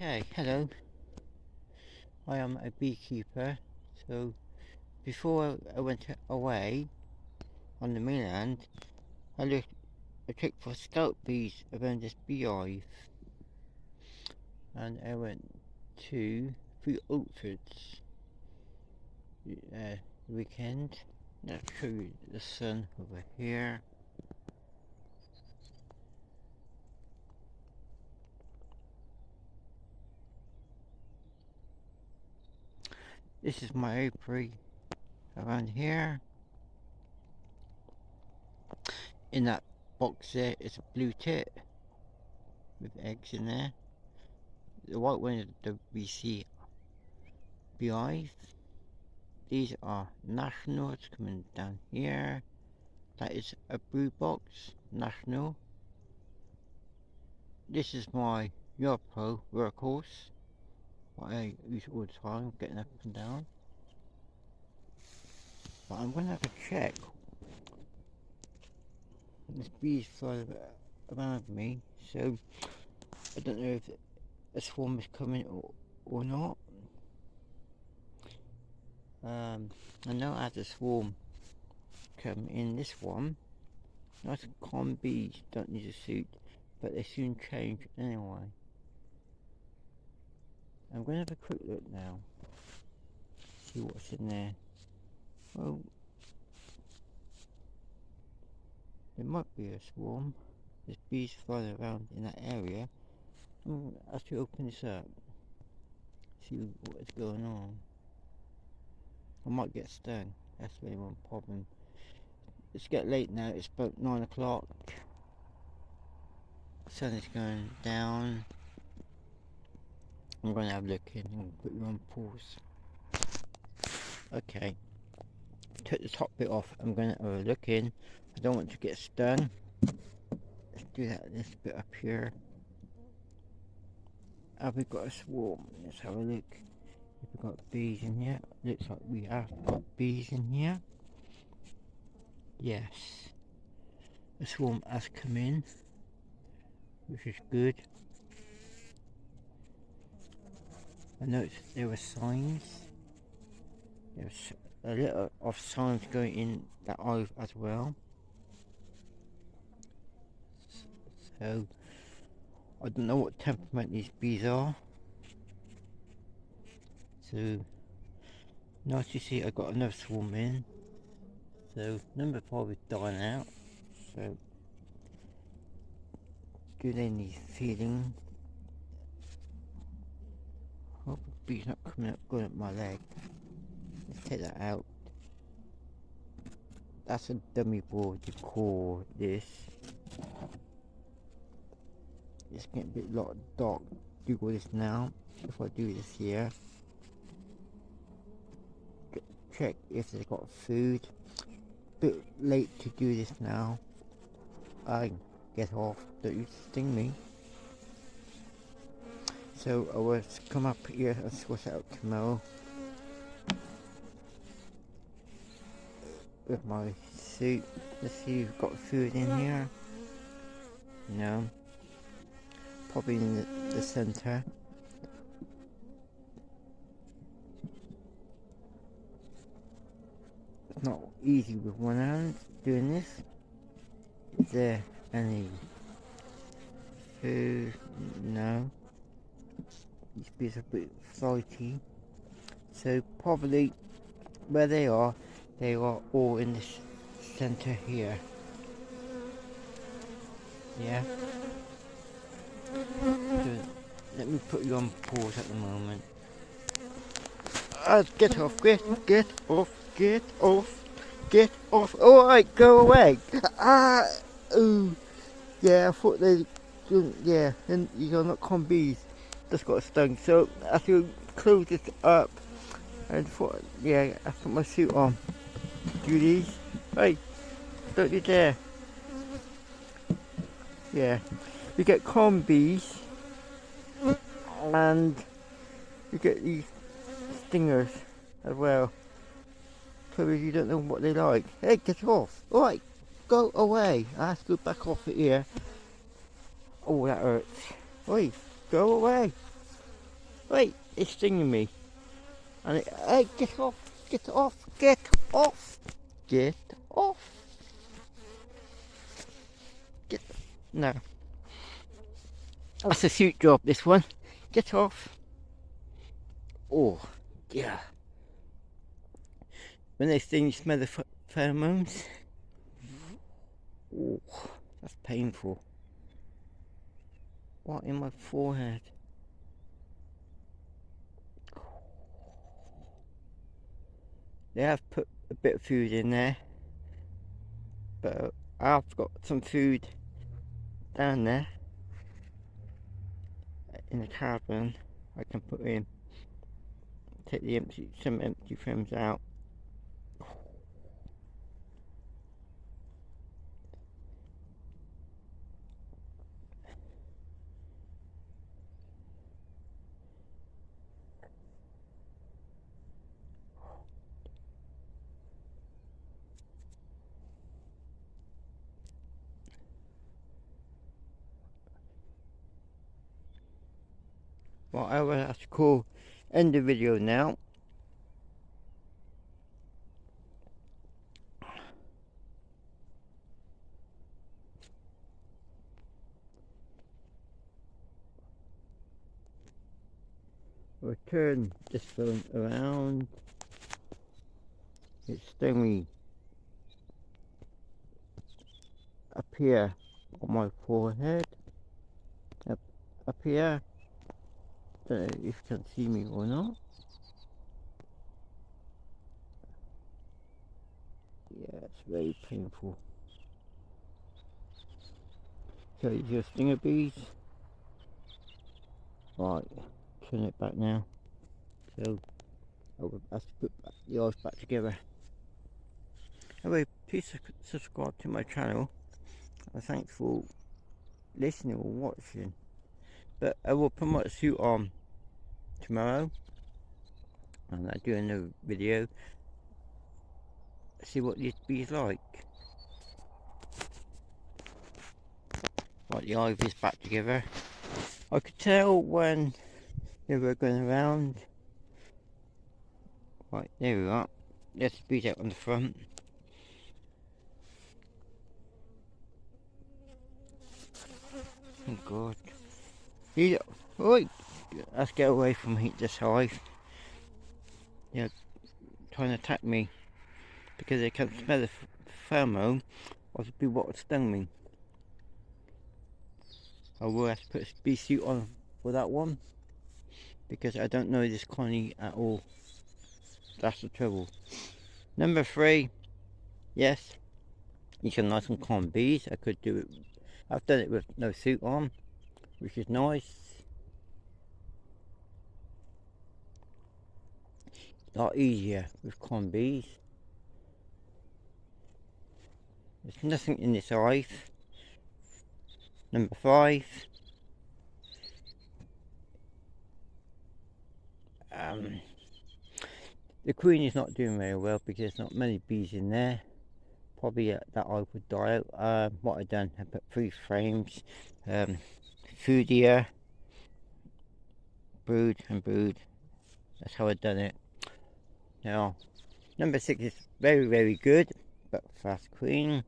Okay, hello. I am a beekeeper. So before I went away on the mainland, I checked for scout bees around this beehive, and I went to 3 orchards weekend. Let's show you the sun over here. This is my apiary around here. In that box there is a blue tit with eggs in there. The white one is the BC beehive. These are nationals coming down here. That is a brood box, national. This is my Pro workhorse, what I use all the time, getting up and down. But I'm going to have a check. This bee's flying around me, so I don't know if a swarm is coming or not. I know I had a swarm come in this one. Nice and calm bees, don't need a suit, but they soon change anyway. I'm going to have a quick look now, see what's in there. Well, there might be a swarm. There's bees flying around in that area. I'm have to open this up, see what is going on. I might get stung, that's really one problem. It's getting late now, it's about 9 o'clock. The sun is going down. I'm going to have a look in and put you on pause. Okay, took the top bit off. I'm going to have a look in. I don't want to get stung. Let's do that, this bit up here. Have we got a swarm? Let's have a look. If we've got bees in here. Looks like we have got bees in here. Yes. A swarm has come in, which is good. I noticed there were signs. There's a little of signs going in that hive as well. So I don't know what temperament these bees are. So nice to see I got another swarm in. So number 5 is dying out. So do they need feeding? Hope the bee's not coming up going up my leg. Let's take that out. That's a dummy board to call this. It's getting a bit lot dark. Do all this now. If I do this here, check if they've got food. Bit late to do this now. I get off. Don't you sting me. So I will come up here and sort it out tomorrow with my suit. Let's see if we've got food in here. No. Probably in the centre. It's not easy with one hand doing this. Is there any food? No. These bees are a bit flighty. So probably where they are all in this centre here. Yeah. So let me put you on pause at the moment. Get off, get off, get off, get off. Alright, go away. Ooh. Yeah, I thought they didn't, yeah, and you're not con bees. Just got stung. So I have to close this up and thought, yeah, I put my suit on. Do these. Hey, don't you dare. Yeah. You get corn bees and you get these stingers as well. So you don't know what they like. Hey, get off. Alright, go away. I have to go back off it here. Oh, that hurts. Oi, go away. Wait, it's stinging me. And hey, get off, get off, get off, get off. Get, no. That's a suit job, this one. Get off. Oh, yeah. When they sting, you smell the pheromones. Oh, that's painful. What in my forehead? They have put a bit of food in there, but I've got some food down there in the carbon. I can put in, take the some empty frames out. Well, I will have to end the video now. We'll turn this phone around. It's stinging up here on my forehead. Up here. Don't know if you can see me or not. Yeah, it's very painful. So your stinger bees. Right, turn it back now. So I will have to put the eyes back together. Anyway, please subscribe to my channel. And thanks for listening or watching. But I will put my suit on tomorrow, and I'll do another video. See what this bee's like. Right, the ivy's back together. I could tell when they were going around. Right, there we are. There's the bees out on the front. Oh God. Right, let's get away from this hive. They're trying to attack me because they can smell the pheromone of the bee what stung me. I will have to put a bee suit on for that one because I don't know this colony at all. That's the trouble. Number 3, yes, you can nice and calm bees. I could do it. I've done it with no suit on, which is nice. A lot easier with calm bees. There's nothing in this hive. Number 5. The queen is not doing very well because there's not many bees in there. Probably that I would die out. What I've done, I put 3 frames, food here, brood and brood. That's how I've done it. Now, number 6 is very, very good, but fast queen.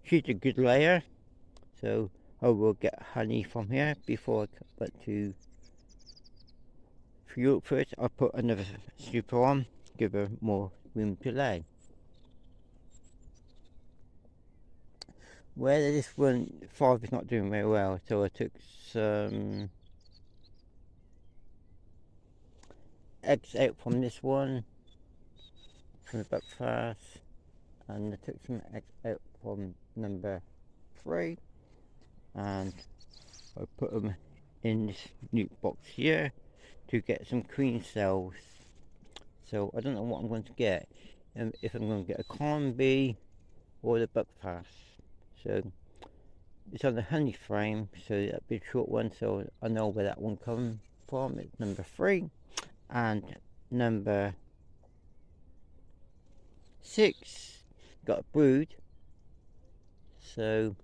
She's a good layer, so I will get honey from here before I went to fuel first. I'll put another super on, give her more room to lay. Where this one 5 is not doing very well, so I took some eggs out from this one, from the breakfast, and I took some eggs out from number 3, and I put them in this new box here to get some queen cells. So I don't know what I'm going to get, if I'm going to get a corn bee or the breakfast. So it's on the honey frame, so that'll be a short one, so I know where that one comes from. It's number 3, and number 6 got a brood, so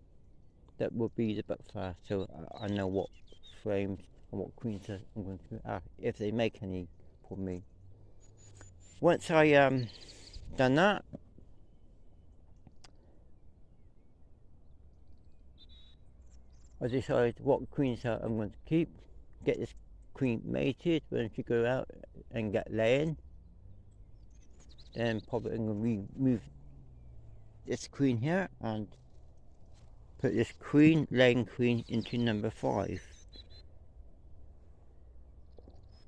that will be the breakfast. So I know what frames on what queens I'm going to have, if they make any for me. Once I done that, I decide what queens I'm going to keep. Get this queen mated when she go out and get laying. Then probably I'm going to remove this queen here and put this queen, laying queen, into number 5.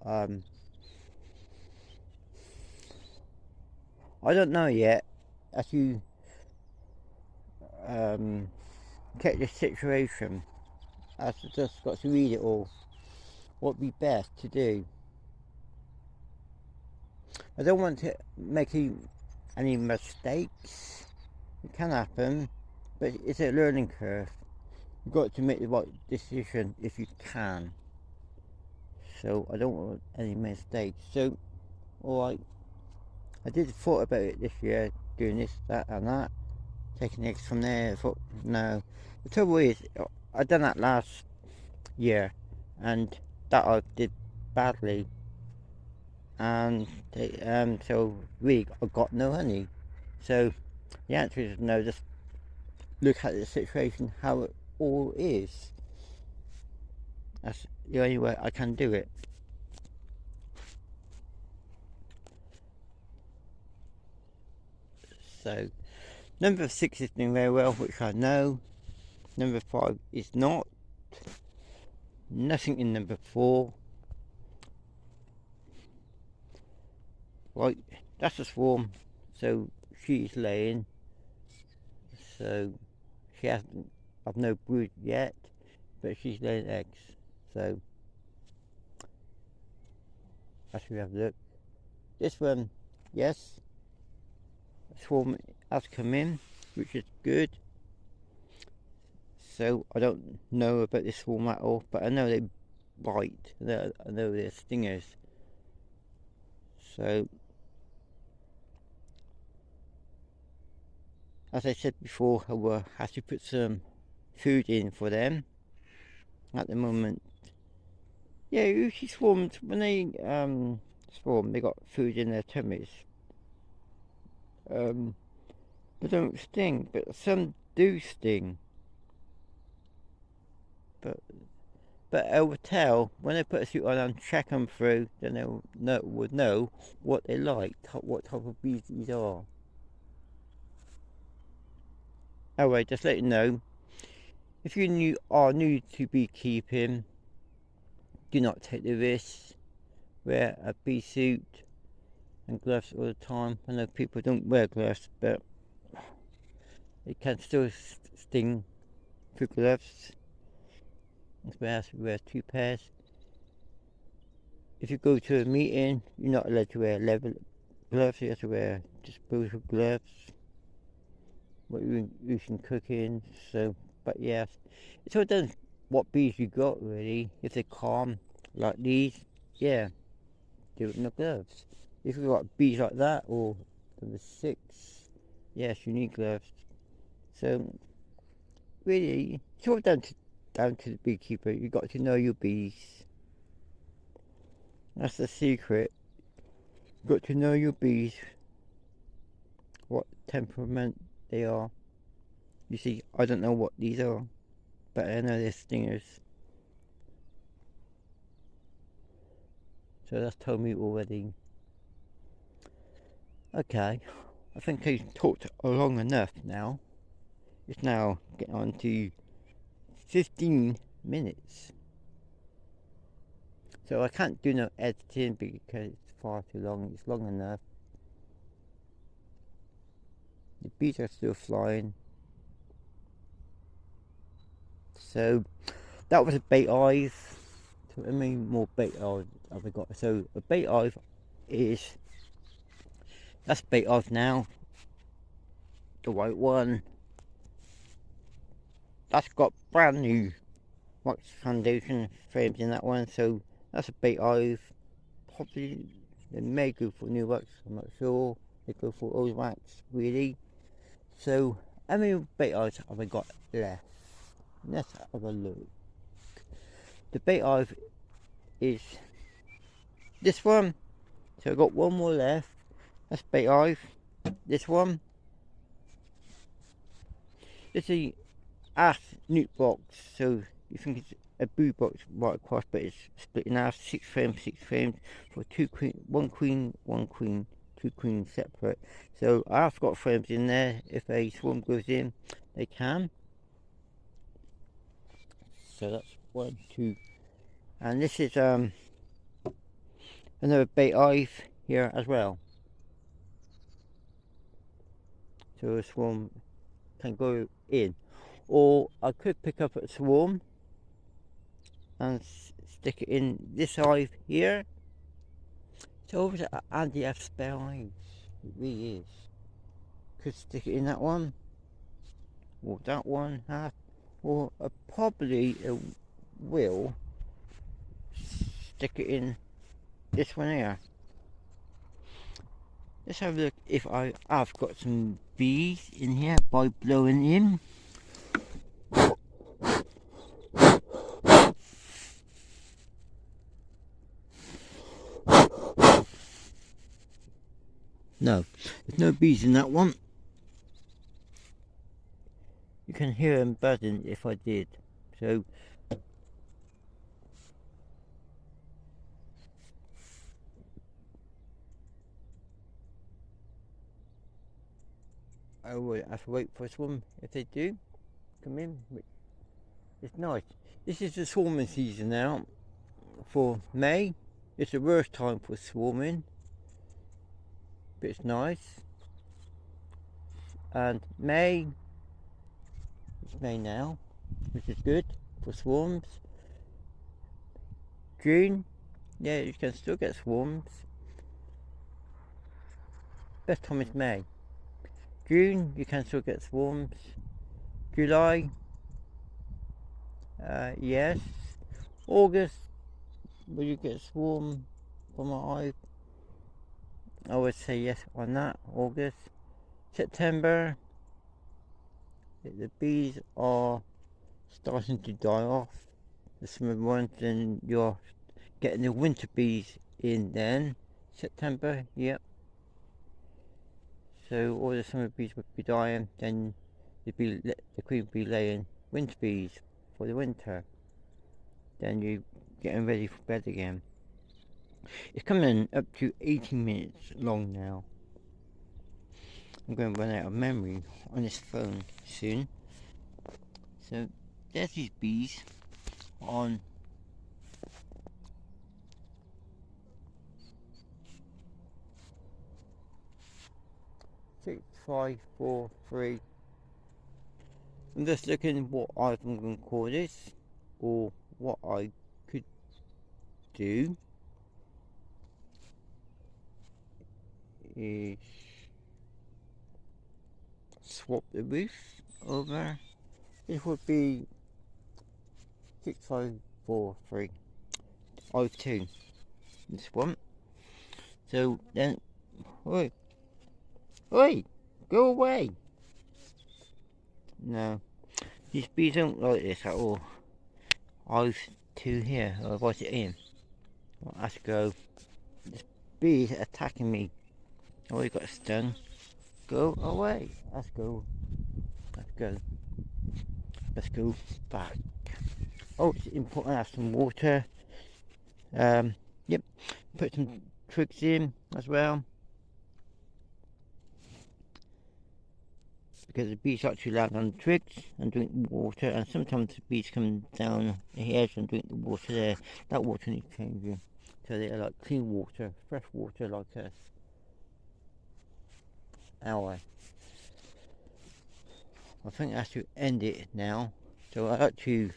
I don't know yet. As you check the situation, I've just got to read it all. What would be best to do? I don't want to make any mistakes. It can happen, but it's a learning curve. You've got to make the right decision if you can. So I don't want any mistakes. So, alright, I did thought about it this year, doing this, that and that, taking eggs from there. I thought, no. The trouble is, I done that last year, and that I did badly, and so really I got no honey. So the answer is no. Just look at the situation how it all is. That's the only way I can do it. So number 6 is doing very well, which I know. Number 5 is not. Nothing in number 4. Right, that's a swarm. So she's laying. So she hasn't, I've no brood yet, but she's laying eggs. So as we have a look. This one, yes, a swarm has come in, which is good. So I don't know about this swarm at all, but I know they bite. I know they're stingers. So as I said before, I will have to put some food in for them. At the moment, yeah, usually swarms, when they swarm, they got food in their tummies. They don't sting, but some do sting. But I will tell when they put a suit on and check them through, then they would know what they like, what type of bees these are. Anyway, just let you know, if you are new to beekeeping, do not take the risk. Wear a bee suit and gloves all the time. I know people don't wear gloves, but it can still sting through gloves. That's why we wear 2 pairs. If you go to a meeting, you're not allowed to wear leather gloves. You have to wear disposable gloves. What you use in cooking. So, but yes, it's all done what bees you got really. If they're calm like these, yeah, do it in the gloves. If you've got bees like that, or number 6, yes, you need gloves. So really, it's all down to the beekeeper. You've got to know your bees. That's the secret. You've got to know your bees, what temperament they are. You see, I don't know what these are, but I know they're stingers. So that's told me already. Okay, I think I've talked long enough now. It's now getting on to 15 minutes. So I can't do no editing because it's far too long. It's long enough. The bees are still flying. So that was a bait hive. So how many more bait hives have I got? So a bait hive is, that's bait hive now. The white one. That's got brand new wax foundation frames in that one. So that's a bait hive. Probably they may go for new wax, I'm not sure. They go for old wax really. So how many bait hives have I got left? Let's have a look. The bait hive is this one. So I've got one more left. That's BEEHIVE. This one. It's a ass newt box. So you think it's a boo box right across, but it's split in half. 6 frames, 6 frames for 2 queen, 1 queen, 1 queen, 2 queens separate. So I've got frames in there. If a swarm goes in, they can. So that's 1, 2, and this is another BEEHIVE here as well. So a swarm can go in, or I could pick up a swarm and stick it in this hive here. So over to Andy have spare hives. It really is. Could stick it in that one, or that one half, or probably will stick it in this one here. Let's have a look if I've got some bees in here by blowing in. No, there's no bees in that one. You can hear them buzzing if I did. So I will have to wait for a swarm if they do come in. It's nice. This is the swarming season now for May. It's the worst time for swarming, but it's nice. And May, it's May now, which is good for swarms. June, yeah, you can still get swarms. Best time is May. June, you can still get swarms. July, yes. August, will you get swarm from a hive? I would say yes on that. August. September, the bees are starting to die off, the summer ones, and you're getting the winter bees in then. September, yep. So all the summer bees would be dying, then the queen would be laying winter bees for the winter. Then you're getting ready for bed again. It's coming up to 18 minutes long now. I'm going to run out of memory on this phone soon. So there's these bees on six, 5, 4, 3. I'm just looking what I'm going to call this, or what I could do is swap the roof over. This would be 6, 5, 4, 3. I've 2. This one. So then, oi, go away. No, these bees don't like this at all. I've 2 here. I'll write it in. Well, let's go. This bee is attacking me. Oh, he got stung. Go away. Let's go. Let's go. Let's go back. Oh, it's important to have some water. Yep. Put some twigs in as well, because the bees like to land on the twigs and drink water, and sometimes the bees come down the edge and drink the water there. That water needs changing, so they're like clean water, fresh water like us. Anyway, I think I have to end it now. So I like to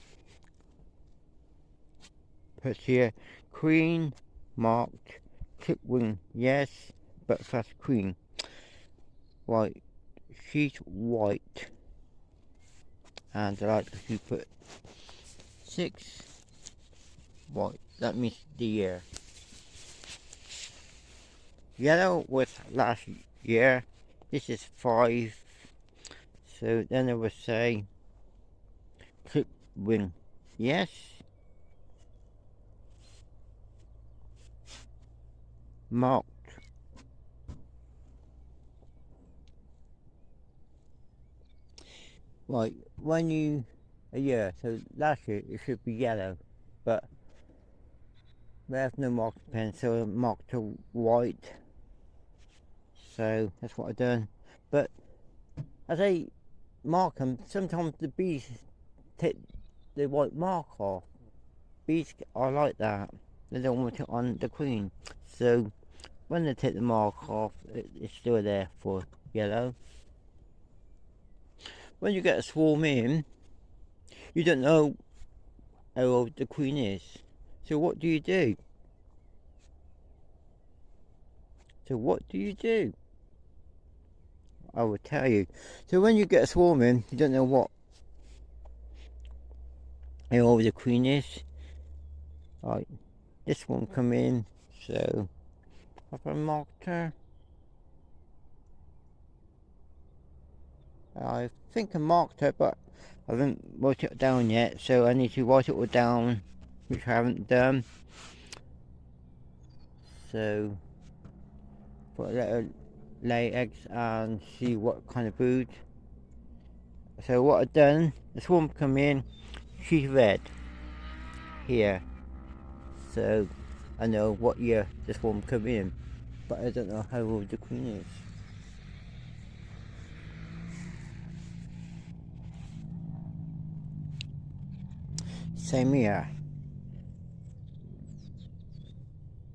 put here queen marked, clip wing yes, but fast queen. Right, she's white, and I like to put 6 white. That means the year. Yellow was last year. This is 5. So then I would say clip wing yes, marked. Right, when you, so last year it should be yellow, but we have no marking pen, so I marked to white. So that's what I've done. But as I mark them, sometimes the bees take the white mark off. Bees are like that. They don't want it on the queen. So when they take the mark off, it's still there for yellow. When you get a swarm in, you don't know how old the queen is. So what do you do? I will tell you. So when you get a swarm in, you don't know how old the queen is. Right, this one come in, so have I marked her? I think I marked her, but I haven't wrote it down yet, so I need to write it all down, which I haven't done. So, let her lay eggs and see what kind of brood. So what I've done, the swarm come in, she's red here. So I know what year the swarm come in, but I don't know how old the queen is. Same here.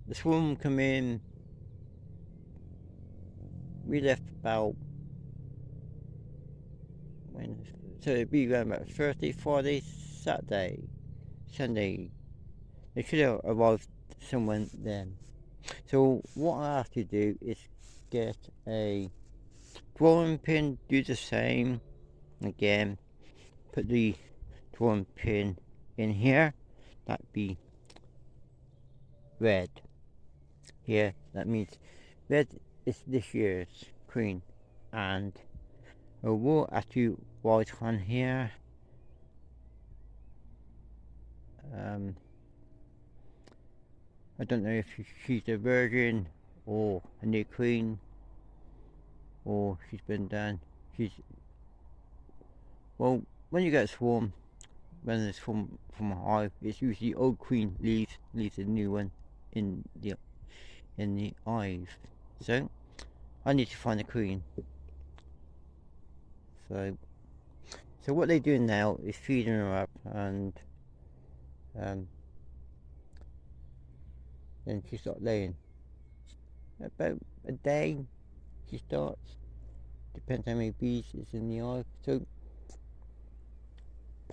The swarm come in, we left about, so it'd be around about Thursday, Friday, Saturday, Sunday. They should have arrived somewhere then. So what I have to do is get a drawing pin, do the same again, put the drawing pin in here, that'd be red. Here, that means red is this year's queen, and I will actually write on here I don't know if she's a virgin or a new queen, or she's been done. Well, when you get a swarm, when it's from a hive, it's usually old queen leaves a new one in the hive. So I need to find a queen. So what they're doing now is feeding her up, and then she starts laying. About a day she starts. Depends how many bees is in the hive. So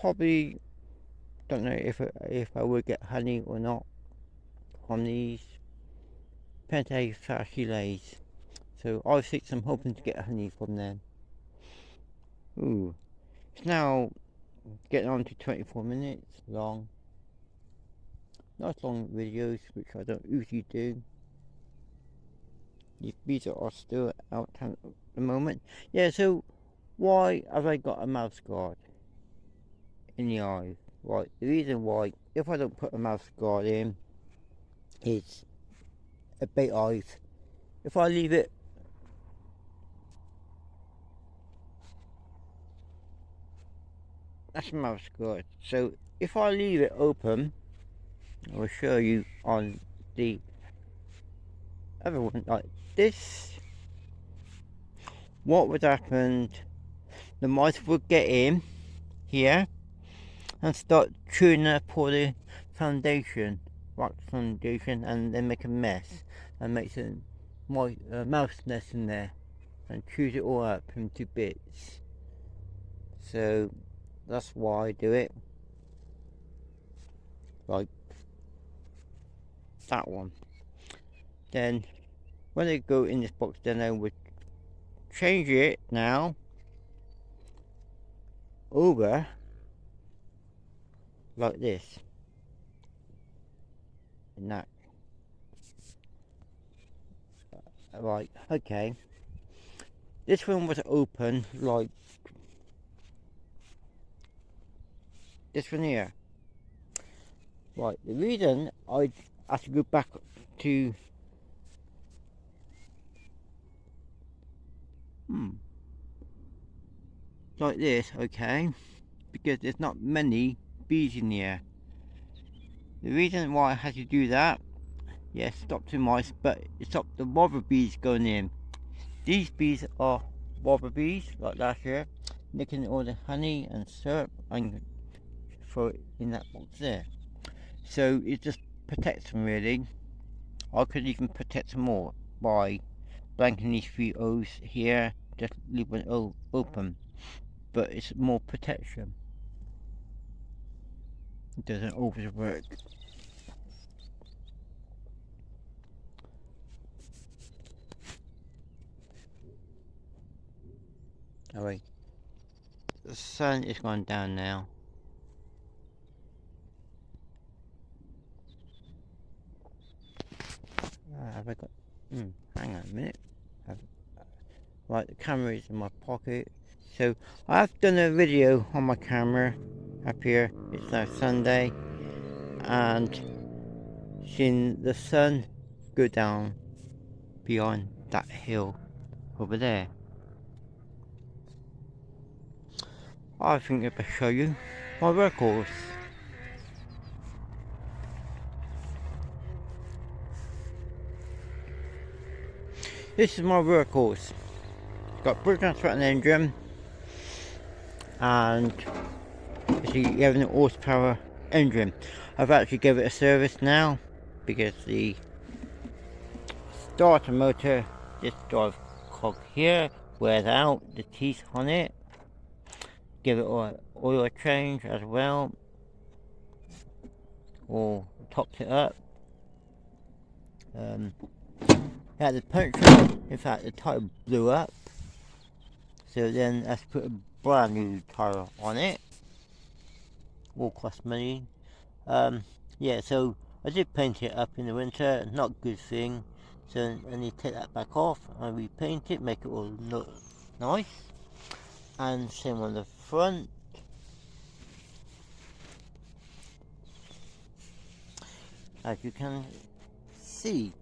probably don't know if I would get honey or not from these. Depends how fast she lays. So I think I'm hoping to get honey from them. Ooh, it's now getting on to 24 minutes long. Nice long videos, which I don't usually do. These bees are still out at the moment. Yeah, so why have I got a mouse guard in the hive? Right, the reason why, if I don't put a mouse guard in, is a bait hive. If I leave it, that's a mouse guard. So if I leave it open, I will show you on the other one like this. What would happen? The mice would get in here and start chewing up all the foundation, wax foundation, and then make a mess and make some mouse nest in there and chews it all up into bits. So that's why I do it. Like that one. Then when they go in this box, then I would change it now over like this, and that. Right, okay. This one was open like this one here. Right, the reason I have to go back to like this, okay, because there's not many bees in here. The reason why I had to do that, yes, stopped the mice, but it stopped the robber bees going in. These bees are robber bees, like last year, nicking all the honey and syrup and throw it in that box there. So it just protects them really. I could even protect them more by blanking these 3 O's here, just leave one O open, but it's more protection. It doesn't always work. Alright, the sun is going down now. Have I got? Hang on a minute. Right, the camera is in my pocket. So I've done a video on my camera up here. It's now Sunday, and seen the sun go down beyond that hill over there. I think I better show you my workhorse. This is my workhorse. It's got British Threatened engine, and it's a 11 horsepower engine. I've actually given it a service now because the starter motor, this drive cog here, wears out, the teeth on it. Give it oil change as well, or topped it up. Had the puncture, in fact the tyre blew up, so then let's put a brand new tyre on it. All cost money. Yeah, so I did paint it up in the winter, not a good thing, so I need to take that back off and repaint it, make it all look nice. And same on the front. As you can see.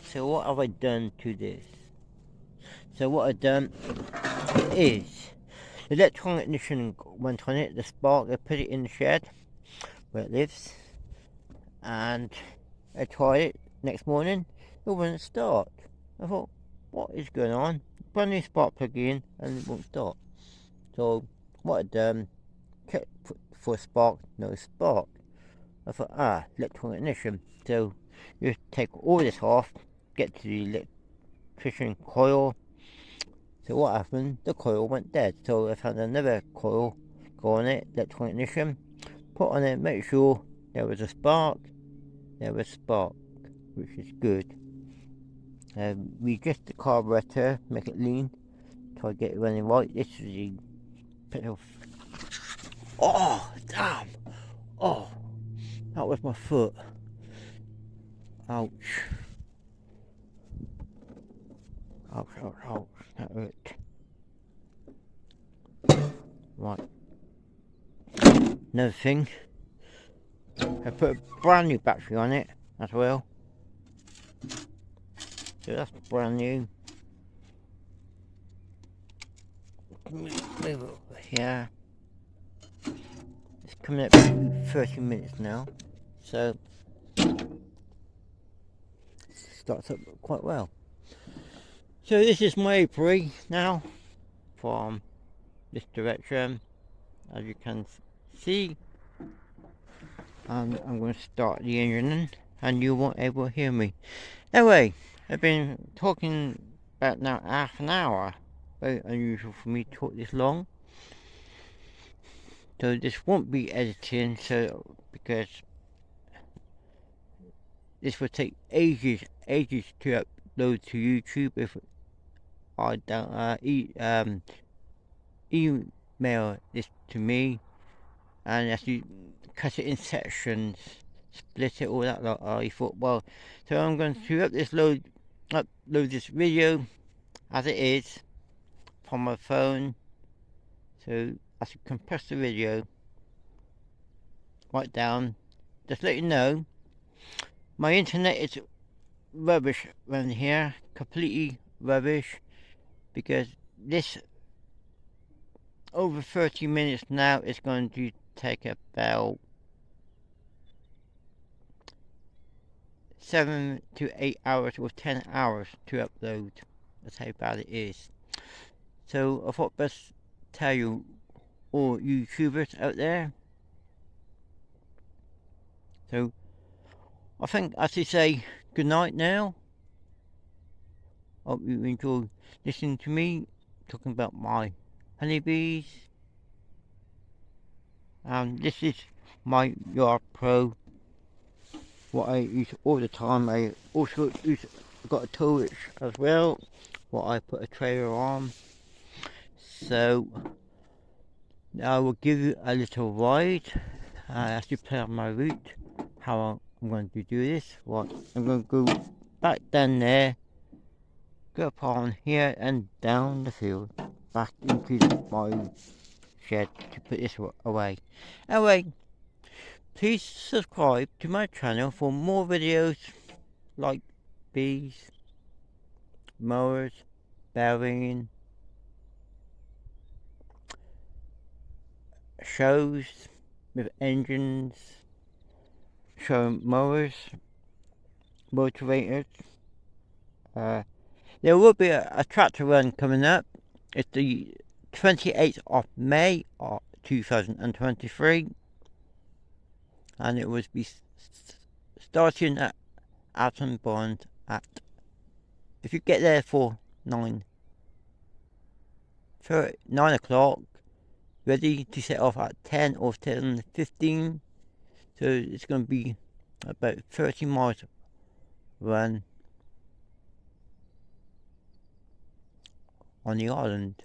So what have I done to this? So what I've done is the electronic ignition went on it, the spark, I put it in the shed where it lives, and I tried it next morning, it wouldn't start. I thought, what is going on? Brand new spark plug in and it won't start. So what I'd done, checked for a spark, no spark. I thought, electronic ignition. So you take all this off, get to the electrician coil. So what happened? The coil went dead. So I found another coil, go on it, electronic ignition, put on it, make sure there was a spark. There was a spark, which is good. Readjust the carburetor, make it lean, try to get it running right. This is the petrol. Oh, damn! Oh, that was my foot. Ouch. Ouch, ouch, ouch. That hurt. Right. Another thing. I put a brand new battery on it as well. So that's brand new. Move it over here. It's coming up to 30 minutes now. So starts up quite well. So this is my apiary now from this direction, as you can see, and I'm going to start the engine and you won't able to hear me. Anyway, I've been talking about now half an hour. Very unusual for me to talk this long. So this won't be editing, so because this will take ages to upload to YouTube if I don't email this to me, and as you cut it in sections, split it all that lot. I thought, well, so I'm going to upload this video as it is from my phone. So I should compress the video right down, just let you know My internet is rubbish around here, completely rubbish, because this over 30 minutes now is going to take about 7 to 8 hours or 10 hours to upload. That's how bad it is. So I thought best tell you all YouTubers out there. So I think I should say good night now. Hope you enjoyed listening to me talking about my honeybees. This is my Yard Pro, what I use all the time. I also got a torch as well, what I put a trailer on. So now I will give you a little ride as you plan my route, how I'm going to do this. Right, I'm going to go back down there, go up on here and down the field, back into my shed to put this away. Anyway, please subscribe to my channel for more videos like bees, mowers, bearing, shows with engines, showing mowers, motivators. There will be a tractor run coming up. It's the 28th of May of 2023, and it will be starting at Alton Bond at, if you get there for 9 o'clock, ready to set off at 10 or 10:15. So it's going to be about 30 miles run on the island.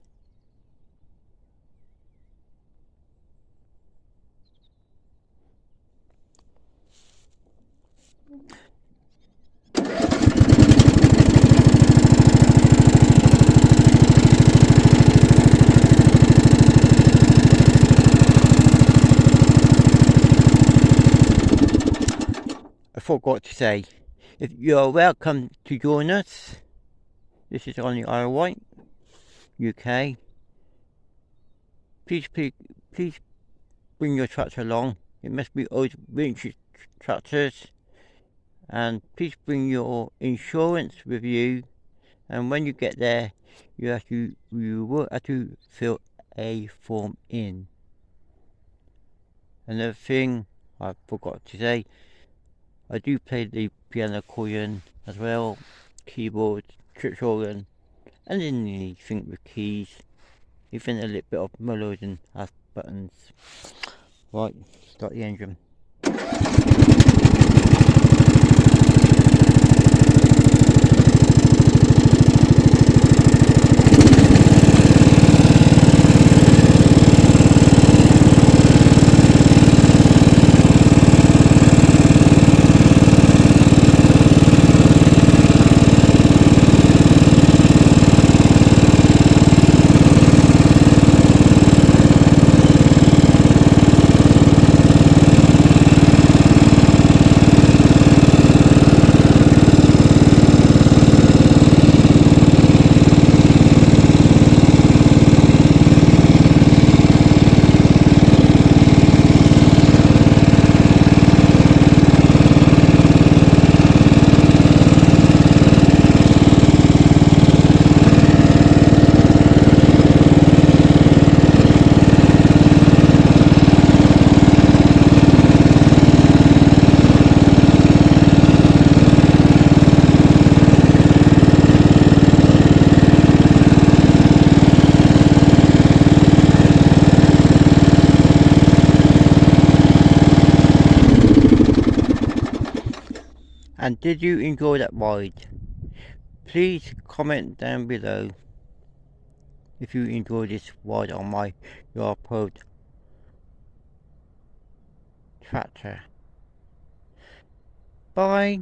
I forgot to say, if you're welcome to join us, this is on the Isle of Wight, UK. Please bring your tractor along. It must be old vintage tractors, and please bring your insurance with you. And when you get there, you will have to fill a form in. Another thing I forgot to say, I do play the piano accordion as well, keyboard, church organ, and anything with keys, even a little bit of melody has buttons. Right, start the engine. And did you enjoy that ride? Please comment down below if you enjoyed this ride on my Yard Pro tractor. Bye.